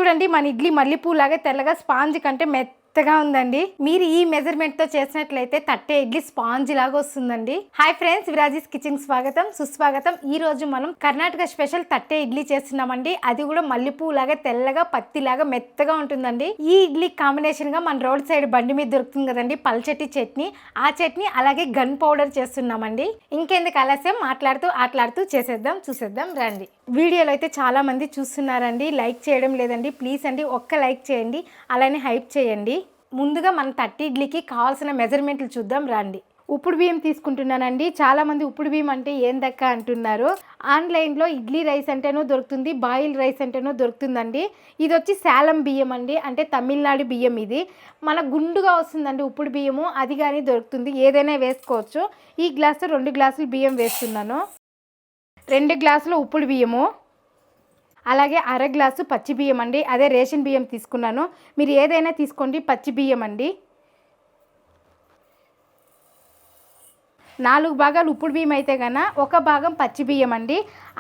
చూడండి మన ఇడ్లీ మల్లెపూ లాగా తెల్లగా స్పాంజ్ కంటే మెత్తగా ఉందండి. మీరు ఈ మెజర్మెంట్ తో చేసినట్లయితే తట్టే ఇడ్లీ స్పాంజ్ లాగా వస్తుందండి. హాయ్ ఫ్రెండ్స్, విరాజీస్ కిచెన్ స్వాగతం సుస్వాగతం. ఈ రోజు మనం కర్ణాటక స్పెషల్ తట్టే ఇడ్లీ చేస్తున్నామండి. అది కూడా మల్లెపూ లాగా తెల్లగా పత్తిలాగా మెత్తగా ఉంటుందండి. ఈ ఇడ్లీ కాంబినేషన్ గా మన రోడ్ సైడ్ బండి మీద దొరుకుతుంది కదండి పల్చటి చట్నీ, ఆ చట్నీ అలాగే గన్ పౌడర్ చేస్తున్నామండి. ఇంకెందుకు ఆలస్యం, ఆట్లాడుతూ చేసేద్దాం, చూసేద్దాం రండి. వీడియోలో అయితే చాలా మంది చూస్తున్నారండి, లైక్ చేయడం లేదండి. ప్లీజ్ అండి ఒక్క లైక్ చేయండి, అలానే హైప్ చేయండి. ముందుగా మన తట్టి ఇడ్లీకి కావాల్సిన మెజర్మెంట్లు చూద్దాం రండి. ఉప్పుడు బియ్యం తీసుకుంటున్నానండి. చాలామంది ఉప్పుడు బియ్యం అంటే ఏందక్క అంటున్నారు. ఆన్లైన్లో ఇడ్లీ రైస్ అంటేనో దొరుకుతుంది, బాయిల్ రైస్ అంటేనో దొరుకుతుందండి. ఇది వచ్చి సేలం బియ్యం అండి, అంటే తమిళనాడు బియ్యం. ఇది మన గుండుగా వస్తుందండి ఉప్పుడు బియ్యము, అది కానీ దొరుకుతుంది. ఏదైనా వేసుకోవచ్చు. ఈ గ్లాసు 2 గ్లాసులు బియ్యం వేస్తున్నాను. 2 గ్లాసులు ఉప్పుడు బియ్యము, అలాగే అర గ్లాసు పచ్చి బియ్యం అండి. అదే రేషన్ బియ్యం తీసుకున్నాను, మీరు ఏదైనా తీసుకోండి. పచ్చి బియ్యం అండి. 4 భాగాలు ఉప్పుడు బియ్యం అయితే కన్నా 1 భాగం పచ్చి బియ్యం అండి.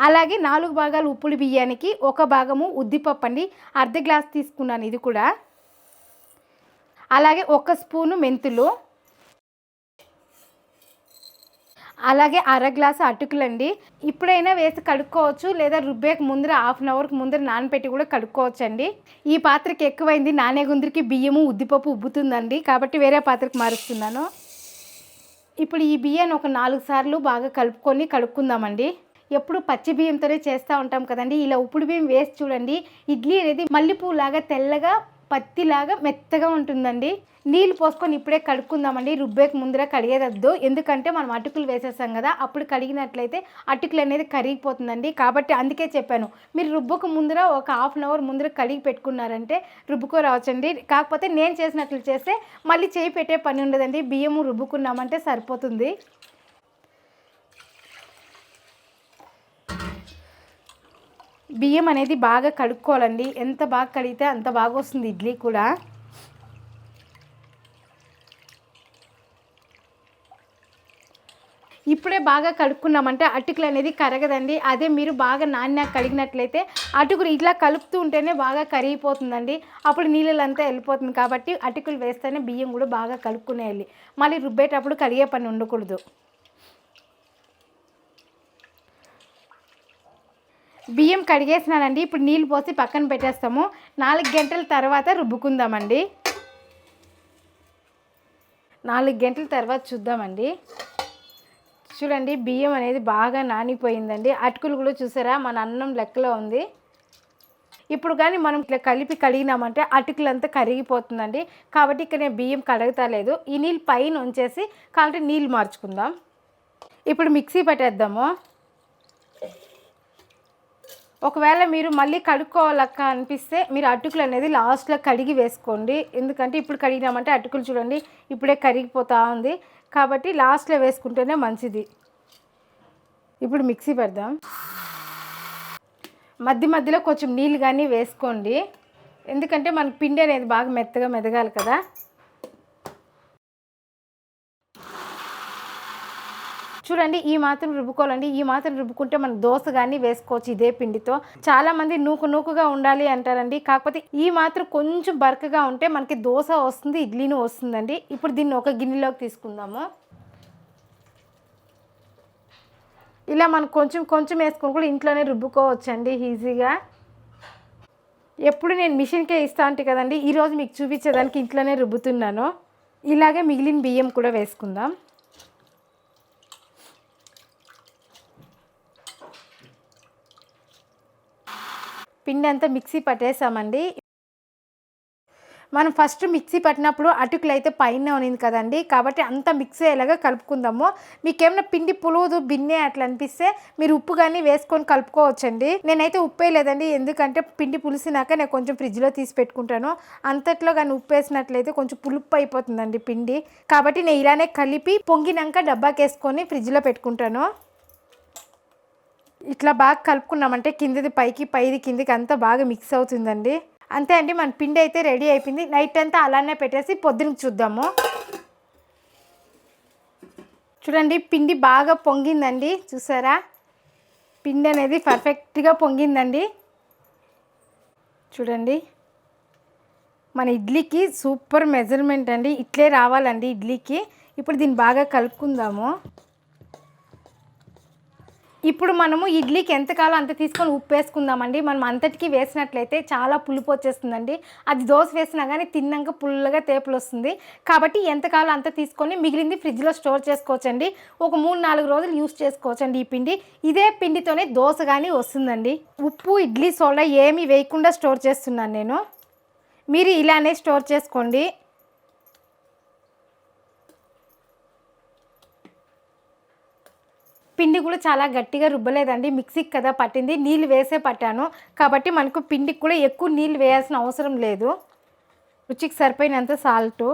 అలాగే 4 భాగాలు ఉప్పుడు బియ్యానికి 1 భాగము ఉద్దిపప్పు అండి. అర్ధ గ్లాస్ తీసుకున్నాను ఇది కూడా. అలాగే 1 స్పూను మెంతులు, అలాగే అర గ్లాసు అటుకులండి. ఇప్పుడైనా వేసి కడుక్కోవచ్చు, లేదా రుబ్బేకి ముందర హాఫ్ అన్ అవర్కి ముందర నానపెట్టి కూడా కడుక్కోవచ్చు అండి. ఈ పాత్రకి ఎక్కువైంది, నానే గుందరికి బియ్యము ఉద్దిపప్పు ఉబ్బుతుందండి, కాబట్టి వేరే పాత్రకి మారుస్తున్నాను. ఇప్పుడు ఈ బియ్యాన్ని ఒక 4 సార్లు బాగా కడుక్కుందామండి. ఎప్పుడు పచ్చి బియ్యంతోనే చేస్తూ ఉంటాం కదండి, ఇలా ఉప్పుడు బియ్యం వేసి చూడండి. ఇడ్లీ అనేది మల్లెపూ లాగా తెల్లగా పత్తిలాగా మెత్తగా ఉంటుందండి. నీళ్ళు పోసుకొని ఇప్పుడే కడుక్కుందామండి. రుబ్బేకి ముందర కడిగేదద్దు, ఎందుకంటే మనం అటుకులు వేసేస్తాం కదా, అప్పుడు కడిగినట్లయితే అటుకులు అనేది కరిగిపోతుందండి. కాబట్టి అందుకే చెప్పాను, మీరు రుబ్బకు ముందర ఒక హాఫ్ అన్ అవర్ ముందర కడిగి పెట్టుకున్నారంటే రుబ్బుకోరావచ్చండి. కాకపోతే నేను చేసినట్లు చేస్తే మళ్ళీ చేయి పెట్టే పని ఉండదండి, బియ్యము రుబ్బుకున్నామంటే సరిపోతుంది. బియ్యం అనేది బాగా కడుక్కోవాలండి. ఎంత బాగా కడిగితే అంత బాగా వస్తుంది ఇడ్లీ కూడా. ఇప్పుడే బాగా కడుక్కున్నామంటే అటుకులు అనేది కరగదండి. అదే మీరు బాగా నాణ్యాక కడిగినట్లయితే అటుకులు ఇట్లా కలుపుతూ ఉంటేనే బాగా కరిగిపోతుందండి, అప్పుడు నీళ్ళంతా వెళ్ళిపోతుంది. కాబట్టి అటుకులు వేస్తేనే బియ్యం కూడా బాగా కలుపుకునేయాలి, మళ్ళీ రుబ్బేటప్పుడు కడిగే పని ఉండకూడదు. బియ్యం కడిగేసినానండి. ఇప్పుడు నీళ్ళు పోసి పక్కన పెట్టేస్తాము. 4 గంటల తర్వాత రుబ్బుకుందామండి. 4 గంటల తర్వాత చూద్దామండి. చూడండి బియ్యం అనేది బాగా నానిపోయిందండి. అటుకులు కూడా చూసారా మన అన్నం లెక్కలో ఉంది. ఇప్పుడు కానీ మనం ఇట్లా కలిపి కడిగినామంటే అటుకులంతా కరిగిపోతుందండి. కాబట్టి ఇక్కడ నేను బియ్యం కడుగుతలేదు. ఈ నీళ్ళు పైన ఉంచేసి కాబట్టి నీళ్ళు మార్చుకుందాం. ఇప్పుడు మిక్సీ పట్టేద్దాము. ఒకవేళ మీరు మళ్ళీ కడుక్కోవాలక్క అనిపిస్తే మీరు అటుకులు అనేది లాస్ట్లో కడిగి వేసుకోండి. ఎందుకంటే ఇప్పుడు కడిగినామంటే అటుకులు చూడండి ఇప్పుడే కరిగిపోతూ ఉంది, కాబట్టి లాస్ట్లో వేసుకుంటేనే మంచిది. ఇప్పుడు మిక్సీ పెడదాం. మధ్య మధ్యలో కొంచెం నీళ్ళు కానీ వేసుకోండి, ఎందుకంటే మనకు పిండి అనేది బాగా మెత్తగా మెదగాలి కదా. చూడండి ఈ మాత్రం రుబ్బుకోవాలండి. ఈ మాత్రం రుబ్బుకుంటే మనం దోశ కానీ వేసుకోవచ్చు ఇదే పిండితో. చాలామంది నూకుగా ఉండాలి అంటారండి, కాకపోతే ఈ మాత్రం కొంచెం బరకగా ఉంటే మనకి దోశ వస్తుంది, ఇడ్లీను వస్తుందండి. ఇప్పుడు దీన్ని ఒక గిన్నెలోకి తీసుకుందాము. ఇలా మనం కొంచెం వేసుకొని కూడా ఇంట్లోనే రుబ్బుకోవచ్చండి ఈజీగా. ఎప్పుడు నేను మిషన్కే ఇస్తా అంటే కదండి, ఈరోజు మీకు చూపించేదానికి ఇంట్లోనే రుబ్బుతున్నాను. ఇలాగే మిగిలిన బియ్యం కూడా వేసుకుందాం. పిండి అంతా మిక్సీ పట్టేసామండి. మనం ఫస్ట్ మిక్సీ పట్టినప్పుడు అటుకులు అయితే పైన ఉన్నింది కదండి, కాబట్టి అంతా మిక్సీ అయ్యేలాగా కలుపుకుందాము. మీకు ఏమైనా పిండి పులువదు బిన్నే అట్లా అనిపిస్తే మీరు ఉప్పు కానీ వేసుకొని కలుపుకోవచ్చండి. నేనైతే ఉప్పు వేయలేదండి, ఎందుకంటే పిండి పులిసినాక నేను కొంచెం ఫ్రిడ్జ్లో తీసి పెట్టుకుంటాను. అంతట్లో కానీ ఉప్పు వేసినట్లయితే కొంచెం పులుపు అయిపోతుందండి పిండి, కాబట్టి నేను ఇలానే కలిపి పొంగినాక డబ్బాకి వేసుకొని ఫ్రిడ్జ్లో పెట్టుకుంటాను. ఇట్లా బాగా కలుపుకున్నామంటే కిందది పైకి పైది కిందికి అంతా బాగా మిక్స్ అవుతుందండి. అంతే అండి, మన పిండి అయితే రెడీ అయిపోయింది. నైట్ అంతా అలానే పెట్టేసి పొద్దునకి చూద్దాము. చూడండి పిండి బాగా పొంగిందండి, చూసారా పిండి అనేది పర్ఫెక్ట్గా పొంగిందండి. చూడండి, మన ఇడ్లీకి సూపర్ మెజర్మెంట్ అండి. ఇట్లే రావాలండి ఇడ్లీకి. ఇప్పుడు దీన్ని బాగా కలుపుకుందాము. ఇప్పుడు మనము ఇడ్లీకి ఎంత కాలం అంత తీసుకొని ఉప్పు వేసుకుందామండి. మనం అంతటికి వేసినట్లయితే చాలా పులుపు వచ్చేస్తుందండి. అది దోశ వేసినా కానీ తిన్నాక పుల్లగా తేపులు వస్తుంది. కాబట్టి ఎంత కాలం అంత తీసుకొని మిగిలింది ఫ్రిడ్జ్లో స్టోర్ చేసుకోవచ్చండి. ఒక 3-4 రోజులు యూస్ చేసుకోవచ్చండి ఈ పిండి. ఇదే పిండితోనే దోశ కానీ వస్తుందండి. ఉప్పు, ఇడ్లీ సోడా ఏమీ వేయకుండా స్టోర్ చేస్తున్నాను నేను. మీరు ఇలానే స్టోర్ చేసుకోండి. పిండి కూడా చాలా గట్టిగా రుబ్బలేదండి, మిక్సీకి కదా పట్టింది. నీళ్ళు వేసే పట్టాను కాబట్టి మనకు పిండికి కూడా ఎక్కువ నీళ్ళు వేయాల్సిన అవసరం లేదు. రుచికి సరిపోయినంత సాల్టు,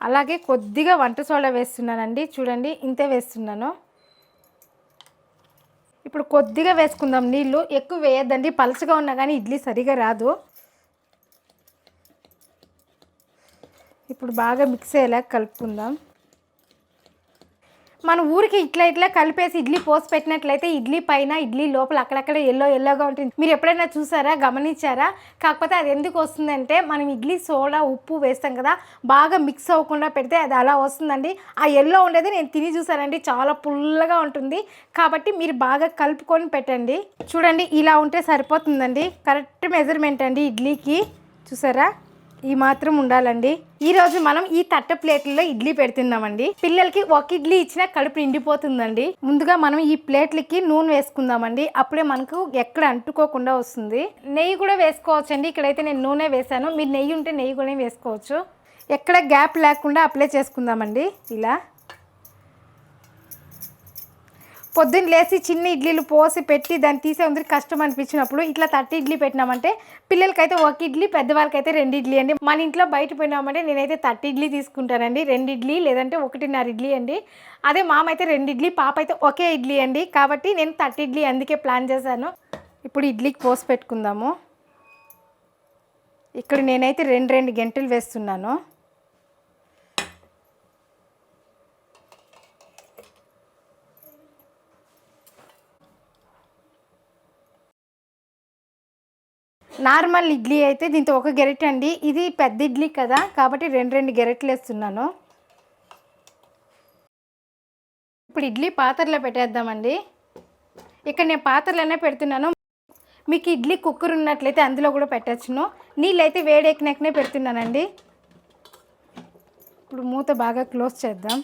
అలాగే కొద్దిగా వంట సోడా వేస్తున్నానండి. చూడండి, ఇంతే వేస్తున్నాను. ఇప్పుడు కొద్దిగా వేసుకుందాం నీళ్ళు, ఎక్కువ వేయద్దండి. పలచగా ఉన్నా కానీ ఇడ్లీ సరిగా రాదు. ఇప్పుడు బాగా మిక్స్ అయ్యేలా కలుపుకుందాం. మన ఊరికి ఇట్లా కలిపేసి ఇడ్లీ పోసి పెట్టినట్లయితే ఇడ్లీ పైన, ఇడ్లీ లోపల అక్కడక్కడ ఎల్లోగా ఉంటుంది. మీరు ఎప్పుడైనా చూసారా, గమనించారా? కాకపోతే అది ఎందుకు వస్తుందంటే మనం ఇడ్లీ సోడా, ఉప్పు వేస్తాం కదా, బాగా మిక్స్ అవ్వకుండా పెడితే అది అలా వస్తుందండి. ఆ ఎల్లో ఉండేది నేను తిని చూసానండి, చాలా పుల్లగా ఉంటుంది. కాబట్టి మీరు బాగా కలుపుకొని పెట్టండి. చూడండి, ఇలా ఉంటే సరిపోతుందండి. కరెక్ట్ మెజర్మెంట్ అండి ఇడ్లీకి. చూసారా, ఈ మాత్రం ఉండాలండి. ఈరోజు మనం ఈ తట్ట ప్లేట్లలో ఇడ్లీ పెడుతున్నామండి. పిల్లలకి ఒక ఇడ్లీ ఇచ్చినా కడుపు నిండిపోతుందండి. ముందుగా మనం ఈ ప్లేట్లకి నూనె వేసుకుందామండి. అప్పుడే మనకు ఎక్కడ అంటుకోకుండా వస్తుంది. నెయ్యి కూడా వేసుకోవచ్చండి. ఇక్కడైతే నేను నూనె వేసాను. మీరు నెయ్యి ఉంటే నెయ్యి కూడా వేసుకోవచ్చు. ఎక్కడ గ్యాప్ లేకుండా అప్లై చేసుకుందామండి. ఇలా పొద్దున్న లేచి చిన్న ఇడ్లీలు పోసి పెట్టి దాన్ని తీసే ఉంది కష్టం అనిపించినప్పుడు ఇట్లా తట్టి ఇడ్లీ పెట్టినామంటే పిల్లలకైతే ఒక ఇడ్లీ, పెద్దవాళ్ళకైతే 2 ఇడ్లీ అండి. మన ఇంట్లో బయట పోయినామంటే నేనైతే 30 ఇడ్లీ తీసుకుంటానండి. 2 ఇడ్లీ లేదంటే 1.5 ఇడ్లీ అండి. అదే మామ అయితే 2 ఇడ్లీ, పాప అయితే ఒకే ఇడ్లీ అండి. కాబట్టి నేను 30 ఇడ్లీ అందుకే ప్లాన్ చేశాను. ఇప్పుడు ఇడ్లీకి పోసి పెట్టుకుందాము. ఇక్కడ నేనైతే 2 గంటలు వేస్తున్నాను. నార్మల్ ఇడ్లీ అయితే దీంతో ఒక గెరెట్ అండి. ఇది పెద్ద ఇడ్లీ కదా కాబట్టి 2 గెరెట్లు వేస్తున్నాను. ఇప్పుడు ఇడ్లీ పాత్రలో పెట్టేద్దామండి. ఇక్కడ నేను పాత్రలోనే పెడుతున్నాను. మీకు ఇడ్లీ కుక్కర్ ఉన్నట్లయితే అందులో కూడా పెట్టచ్చును. నీళ్ళు అయితే వేడెక్కినాకనే పెడుతున్నానండి. ఇప్పుడు మూత బాగా క్లోజ్ చేద్దాం.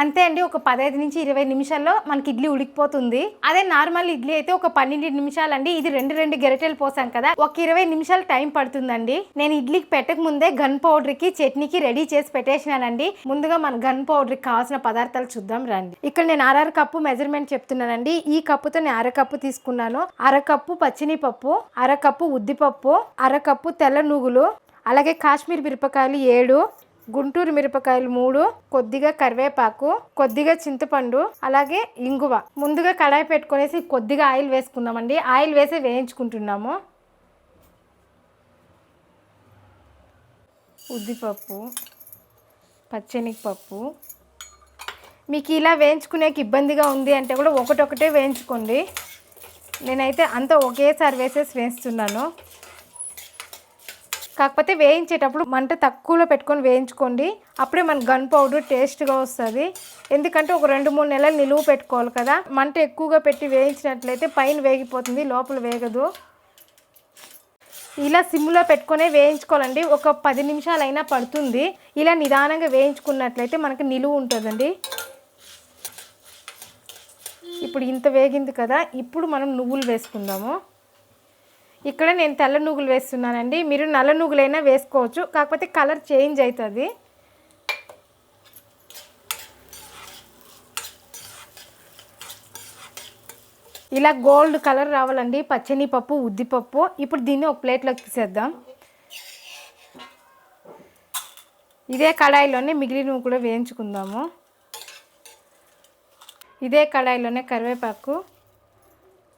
అంతే అండి, ఒక 15 నుంచి 20 నిమిషాల్లో మనకి ఇడ్లీ ఉడికిపోతుంది. అదే నార్మల్ ఇడ్లీ అయితే ఒక 12 నిమిషాలండి. ఇది 2 గెరెటెలు పోసాం కదా, ఒక 20 నిమిషాలు టైం పడుతుందండి. నేను ఇడ్లీకి పెట్టక ముందే గన్ పౌడర్కి, చట్నీకి రెడీ చేసి పెట్టేసినానండి. ముందుగా మన గన్ పౌడర్కి కావాల్సిన పదార్థాలు చూద్దాం రండి. ఇక్కడ నేను 1/2 కప్పు మెజర్మెంట్ చెప్తున్నానండి. ఈ కప్పుతో నేను 1/2 కప్పు తీసుకున్నాను. 1/2 కప్పు పచ్చినిపప్పు, 1/2 కప్పు ఉద్దిపప్పు, 1/2 కప్పు తెల్ల నువ్వులు, అలాగే కాశ్మీర్ మిరపకాయలు 7, గుంటూరు మిరపకాయలు 3, కొద్దిగా కరివేపాకు, కొద్దిగా చింతపండు, అలాగే ఇంగువ. ముందుగా కడాయి పెట్టుకునేసి కొద్దిగా ఆయిల్ వేసుకుందామండి. ఆయిల్ వేసి వేయించుకుంటున్నాము. ఉద్దిపప్పు, పచ్చెనగపప్పు. మీకు ఇలా వేయించుకునేకి ఇబ్బందిగా ఉంది అంటే కూడా ఒకటొకటే వేయించుకోండి. నేనైతే అంతా ఒకేసారి వేసేసి వేస్తున్నాను. కాకపోతే వేయించేటప్పుడు మంట తక్కువలో పెట్టుకొని వేయించుకోండి. అప్పుడే మన గన్ పౌడర్ టేస్ట్గా వస్తుంది. ఎందుకంటే ఒక 2-3 నెలలు నిలువ పెట్టుకోవాలి కదా. మంట ఎక్కువగా పెట్టి వేయించినట్లయితే పైన వేగిపోతుంది, లోపల వేగదు. ఇలా సిమ్లో పెట్టుకునే వేయించుకోవాలండి. ఒక 10 నిమిషాలు అయినా పడుతుంది. ఇలా నిదానంగా వేయించుకున్నట్లయితే మనకు నిలువ ఉంటుందండి. ఇప్పుడు ఇంత వేగింది కదా, ఇప్పుడు మనం నువ్వులు వేసుకుందాము. ఇక్కడ నేను తెల్ల నువ్వులు వేస్తున్నానండి. మీరు నల్ల నువ్వులైనా వేసుకోవచ్చు, కాకపోతే కలర్ చేంజ్ అవుతుంది. ఇలా గోల్డ్ కలర్ రావాలండి పచ్చనిపప్పు, ఉద్దిపప్పు. ఇప్పుడు దీన్ని ఒక ప్లేట్లోకి తీసేద్దాం. ఇదే కడాయిలోనే మిగిలినవి కూడా వేయించుకుందాము. ఇదే కడాయిలోనే కరివేపాకు,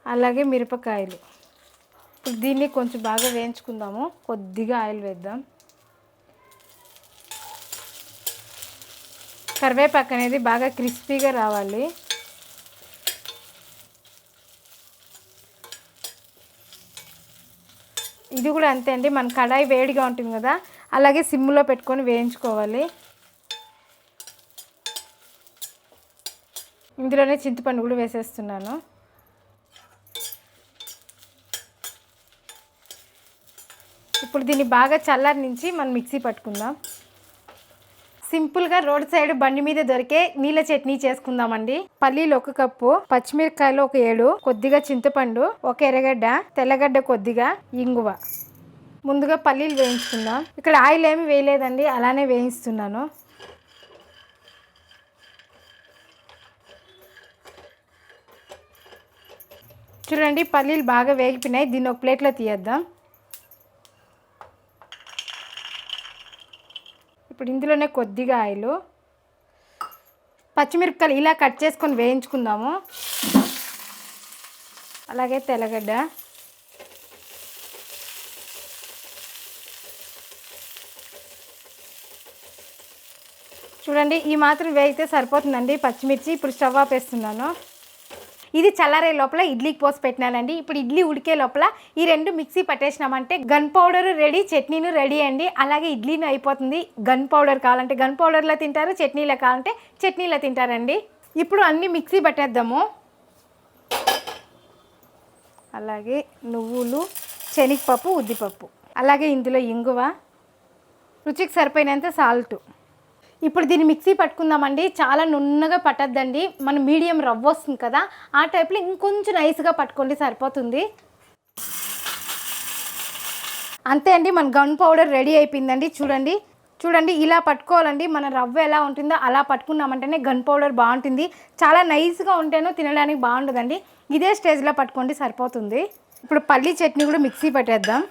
అలాగే మిరపకాయలు. దీన్ని కొంచెం బాగా వేయించుకుందాము. కొద్దిగా ఆయిల్ వేద్దాం. కరివేపాకు అనేది బాగా క్రిస్పీగా రావాలి. ఇది కూడా అంతే అండి, మన కడాయి వేడిగా ఉంటుంది కదా, అలాగే సిమ్లో పెట్టుకొని వేయించుకోవాలి. ఇందులోనే చింతపండు కూడా వేసేస్తున్నాను. ఇప్పుడు దీన్ని బాగా చల్లారించి మనం మిక్సీ పట్టుకుందాం. సింపుల్గా రోడ్ సైడ్ బండి మీద దొరికే నీళ్ళ చట్నీ చేసుకుందామండి. పల్లీలు 1 కప్పు, పచ్చిమిరపకాయలు 7, కొద్దిగా చింతపండు, 1 ఎర్రగడ్డ, తెల్లగడ్డ కొద్దిగా, ఇంగువ. ముందుగా పల్లీలు వేయించుకుందాం. ఇక్కడ ఆయిల్ ఏమి వేయలేదండి, అలానే వేయిస్తున్నాను. చూడండి పల్లీలు బాగా వేగిపోయినాయి. దీన్ని ఒక ప్లేట్లో తీయేద్దాం. ఇప్పుడు ఇందులోనే కొద్దిగా ఆయిల్, పచ్చిమిరపకాయలు ఇలా కట్ చేసుకొని వేయించుకుందాము. అలాగే తెల్లగడ్డ, చూడండి ఈ మాత్రం వేయితే సరిపోతుందండి పచ్చిమిర్చి. ఇప్పుడు స్టవ్ ఆపేస్తున్నాను. ఇది చల్లారే లోపల ఇడ్లీకి పోసి పెట్టినానండి. ఇప్పుడు ఇడ్లీ ఉడికే లోపల ఈ 2 మిక్సీ పట్టేసినామంటే గన్ పౌడర్ రెడీ, చట్నీను రెడీ అండి. అలాగే ఇడ్లీను అయిపోతుంది. గన్ పౌడర్ కావాలంటే గన్ పౌడర్లో తింటారు, చట్నీలో కావాలంటే చట్నీలో తింటారండి. ఇప్పుడు అన్నీ మిక్సీ పట్టేద్దాము. అలాగే నువ్వులు, శనగపప్పు, ఉద్దిపప్పు, అలాగే ఇందులో ఇంగువ, రుచికి సరిపోయినంత సాల్ట్. ఇప్పుడు దీన్ని మిక్సీ పట్టుకుందామండి. చాలా నున్నగా పట్టద్దండి, మన మీడియం రవ్వ వస్తుంది కదా, ఆ టైప్లో ఇంకొంచెం నైస్గా పట్టుకోండి, సరిపోతుంది. అంతే అండి, మన గన్ పౌడర్ రెడీ అయిపోయిందండి. చూడండి ఇలా పట్టుకోవాలండి. మన రవ్వ ఎలా ఉంటుందో అలా పట్టుకున్నామంటేనే గన్ పౌడర్ బాగుంటుంది. చాలా నైస్గా ఉంటేనో తినడానికి బాగుంటుందండి. ఇదే స్టేజ్లో పట్టుకోండి, సరిపోతుంది. ఇప్పుడు పల్లీ చట్నీ కూడా మిక్సీ పట్టేద్దాం.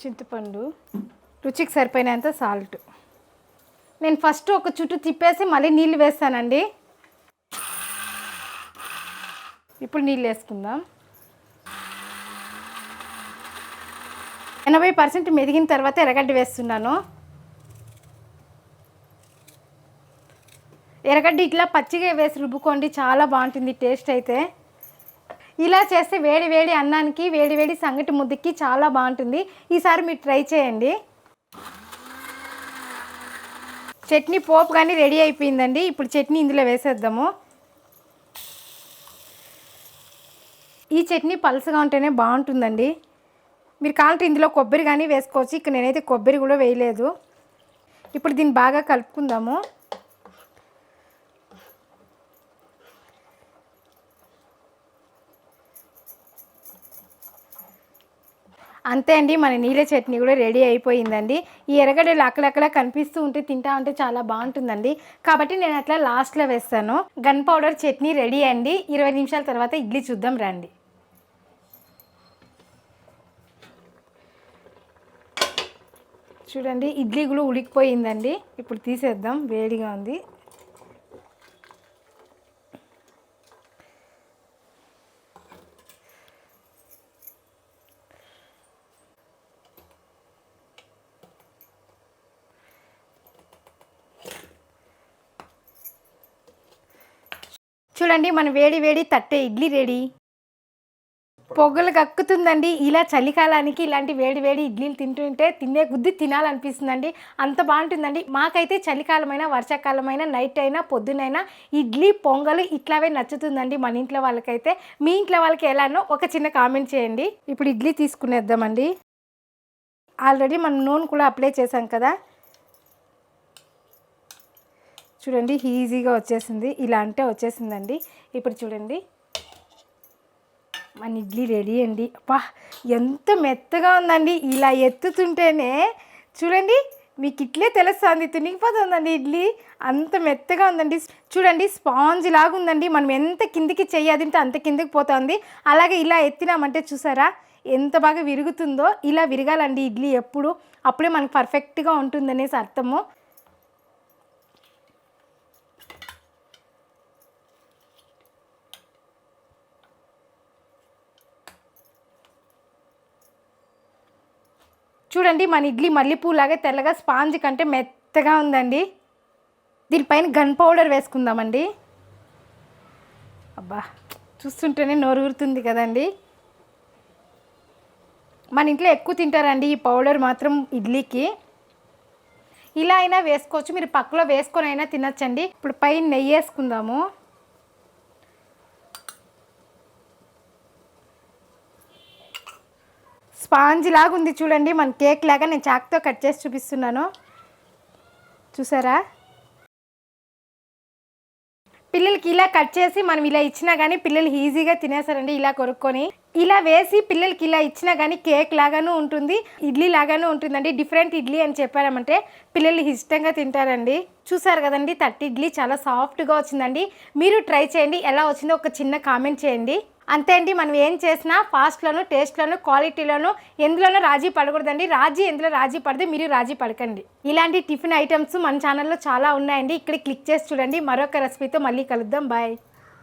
చింతపండు, రుచికి సరిపోయినంత సాల్ట్. నేను ఫస్ట్ ఒక చుట్టూ తిప్పేసి మళ్ళీ నీళ్ళు వేస్తానండి. ఇప్పుడు నీళ్ళు వేసుకుందాం. 80% మెదిగిన తర్వాత ఎర్రగడ్డ వేస్తున్నాను. ఎర్రగడ్డ ఇట్లా పచ్చిగా వేసి రుబ్బుకోండి, చాలా బాగుంటుంది టేస్ట్ అయితే. ఇలా చేస్తే వేడి వేడి అన్నానికి, వేడి వేడి సంగటి ముద్దకి చాలా బాగుంటుంది. ఈసారి మీరు ట్రై చేయండి. చట్నీ పోపు కానీ రెడీ అయిపోయిందండి. ఇప్పుడు చట్నీ ఇందులో వేసేద్దాము. ఈ చట్నీ పలుసగా ఉంటేనే బాగుంటుందండి. మీరు కావాలంటే ఇందులో కొబ్బరి కానీ వేసుకోవచ్చు. ఇక్కడ నేనైతే కొబ్బరి కూడా వేయలేదు. ఇప్పుడు దీన్ని బాగా కలుపుకుందాము. అంతే అండి, మన నీళ్ళ చట్నీ కూడా రెడీ అయిపోయిందండి. ఈ ఎర్రగడ్డలు అక్కడక్కడ కనిపిస్తూ ఉంటే తింటా ఉంటే చాలా బాగుంటుందండి. కాబట్టి నేను అట్లా లాస్ట్లో వేస్తాను. గన్ పౌడర్ చట్నీ రెడీ అండి. 20 నిమిషాల తర్వాత ఇడ్లీ చూద్దాం రండి. చూడండి ఇడ్లీ కూడా ఉడికిపోయిందండి. ఇప్పుడు తీసేద్దాం, వేడిగా ఉంది. చూడండి మన వేడి వేడి తట్టే ఇడ్లీ రెడీ. పొగలు కక్కుతుందండి. ఇలా చలికాలానికి ఇలాంటి వేడి వేడి ఇడ్లీలు తింటుంటే తినే కొద్దీ తినాలనిపిస్తుందండి, అంత బాగుంటుందండి. మాకైతే చలికాలమైనా వర్షాకాలమైనా నైట్ అయినా పొద్దునైనా ఇడ్లీ పొంగలు ఇట్లావే నచ్చుతుందండి మన ఇంట్లో వాళ్ళకైతే. మీ ఇంట్లో వాళ్ళకి ఎలానో ఒక చిన్న కామెంట్ చేయండి. ఇప్పుడు ఇడ్లీ తీసుకునేద్దామండి. ఆల్రెడీ మనం నూనె కూడా అప్లై చేసాం కదా. చూడండి ఈజీగా వచ్చేసింది, ఇలా అంటే వచ్చేసిందండి. ఇప్పుడు చూడండి మన ఇడ్లీ రెడీ అండి. అబ్బా ఎంత మెత్తగా ఉందండి, ఇలా ఎత్తుతుంటేనే చూడండి మీకు ఇట్లే తెలుస్తుంది, తునిగిపోతుందండి ఇడ్లీ, అంత మెత్తగా ఉందండి. చూడండి స్పాంజ్ లాగా ఉందండి. మనం ఎంత కిందికి చెయ్యాదింటే అంత కిందికి పోతుంది. అలాగే ఇలా ఎత్తినామంటే చూసారా ఎంత బాగా విరుగుతుందో. ఇలా విరగాలండి ఇడ్లీ ఎప్పుడు, అప్పుడే మనకు పర్ఫెక్ట్గా ఉంటుందనేసి అర్థము. చూడండి మన ఇడ్లీ మల్లెపూలాగా తెల్లగా స్పాంజ్ కంటే మెత్తగా ఉందండి. దీనిపైన గన్ పౌడర్ వేసుకుందామండి. అబ్బా చూస్తుంటేనే నోరు ఊరుతుంది కదండి. మన ఇంట్లో ఎక్కువ తింటారండి ఈ పౌడర్ మాత్రం ఇడ్లీకి. ఇలా అయినా వేసుకోవచ్చు, మీరు పక్కలో వేసుకొని అయినా తినచ్చండి. ఇప్పుడు పైన నెయ్యి వేసుకుందాము. స్పాంజ్ లాగా ఉంది చూడండి, మన కేక్ లాగా. నేను చాక్తో కట్ చేసి చూపిస్తున్నాను, చూసారా? పిల్లలకి ఇలా కట్ చేసి మనం ఇలా ఇచ్చినా కానీ పిల్లలు ఈజీగా తినేస్తారండి. ఇలా కొరుక్కొని ఇలా వేసి పిల్లలకి ఇలా ఇచ్చినా కానీ కేక్ లాగాను ఉంటుంది, ఇడ్లీ లాగాను ఉంటుందండి. డిఫరెంట్ ఇడ్లీ అని చెప్పారంటే పిల్లలు ఇష్టంగా తింటారండి. చూసారు కదండి, తట్టి ఇడ్లీ చాలా సాఫ్ట్గా వచ్చిందండి. మీరు ట్రై చేయండి, ఎలా వచ్చిందో ఒక చిన్న కామెంట్ చేయండి. అంతే అండి, మనం ఏం చేసినా ఫాస్ట్లోను, టేస్ట్లోను, క్వాలిటీలోను ఎందులోనూ రాజీ పడకూడదండి. ఎందులో రాజీ పడితే మీరు రాజీ పడకండి. ఇలాంటి టిఫిన్ ఐటమ్స్ మన ఛానల్లో చాలా ఉన్నాయండి. ఇక్కడ క్లిక్ చేసి చూడండి. మరొక రెసిపీతో మళ్ళీ కలుద్దాం. బాయ్.